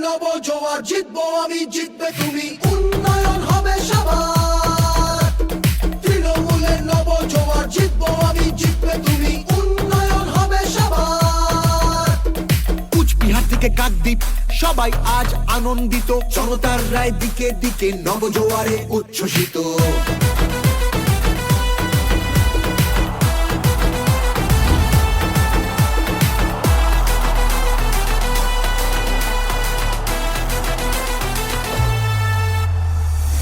নব জোয়ার, জিতবো আমি, জিতবে তুমি, উন্নয়ন হবে সবার। তৃণমূলের নব জোয়ার, জিতবো আমি, জিতবে তুমি, উন্নয়ন হবে সবার। কুচবিহার থেকে কাকদ্বীপ সবাই আজ আনন্দিত, জনতার রায় দিকে দিকে নবজোয়ারে উচ্ছ্বসিত।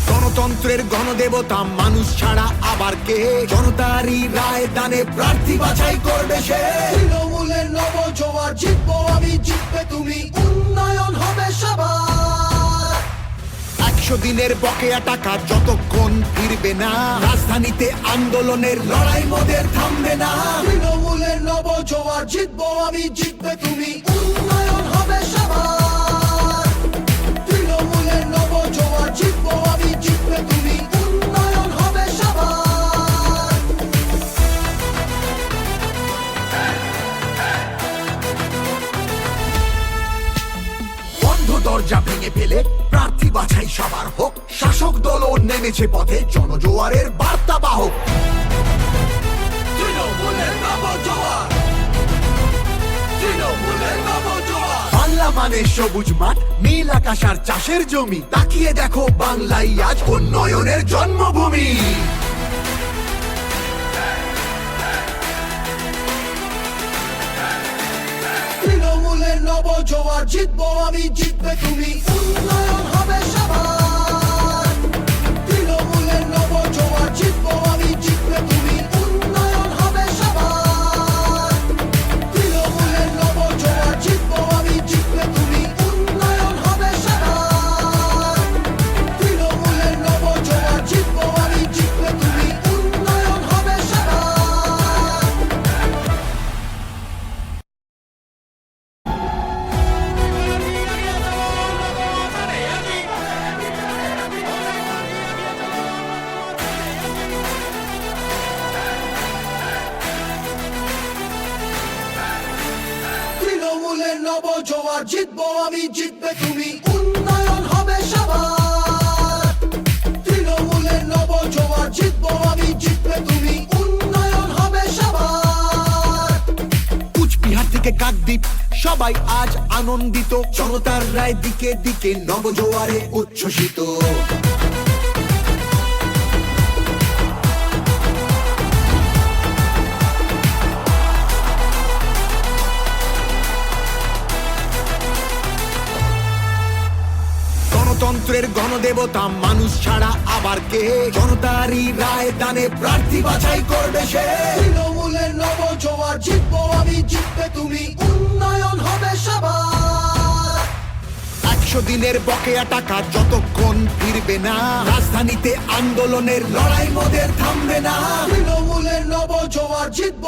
গণতন্ত্রের গণদেবতা মানুষ ছাড়া আবার কে, জনতারই রায় দানে প্রার্থী বাছাই করবে সে। তৃণমূলের নব জোয়ার, জিতবো আমি, জিতবে তুমি, উন্নয়ন হবে সবার। 100 দিনের বকেয়া টাকা যতক্ষণ ফিরবে না, রাজধানীতে আন্দোলনের লড়াই মোদের থামবে না। তৃণমূলের নব জোয়ার, জিতবো আমি, জিতবে তুমি, উন্নয়ন হবে সবার। তৃণমূলের নব জোয়ার, জিতবো আমি, জিতবে তুমি, উন্নয়ন হবে সবার। বন্ধ দরজা ভেঙে ফেলে প্রার্থী বাছাই সবার হোক, শাসক দলও নেমেছে পথে জনজোয়ারের বার্তা বাহক। তৃণমূলের নব জোয়ার, তৃণমূলের নব জোয়ার। বাংলা মানে সবুজ মাঠ, নীল আকাশ আর চাষের জমি, তাকিয়ে দেখো বাংলাই আজ উন্নয়নের জন্মভূমি। তৃণমূলের নব জোয়ার, জিতবো আমি, জিতবে তুমি, উন্নয়ন হবে সবার। তৃণমূলের নব জোয়ার, জিতবো আমি, জিতবে তুমি, উন্নয়ন হবে সবার। তৃণমূলের নব জোয়ার, জিতবো আমি, জিতবে তুমি, উন্নয়ন হবে সবার। তৃণমূলের নব জোয়ার, জিতবো আমি, জিতবে তুমি, উন্নয়ন হবে সবার। তৃণমূলের নব জোয়ার, জিতবো আমি, জিতবে তুমি, উন্নয়ন হবে সবার। তৃণমূলের নব জোয়ার, জিতবো আমি, জিতবে তুমি, উন্নয়ন হবে সবার। কুচবিহার থেকে কাকদ্বীপ সবাই আজ আনন্দিত, জনতার রায় দিকে দিকে নবজোয়ারে উচ্ছ্বসিত। গণতন্ত্রের গণদেবতা মানুষ ছাড়া আবার কে, জনতারই রায় দানে প্রার্থী বাছাই করবে সে। তৃণমূলের নব জোয়ার, জিতবো আমি, জিতবে তুমি, উন্নয়ন হবে সবার। 100 দিনের বকেয়া টাকা যতক্ষণ ফিরবে না, রাজধানীতে আন্দোলনের লড়াই মোদের থামবে না। তৃণমূলের নব জোয়ার, জিতবো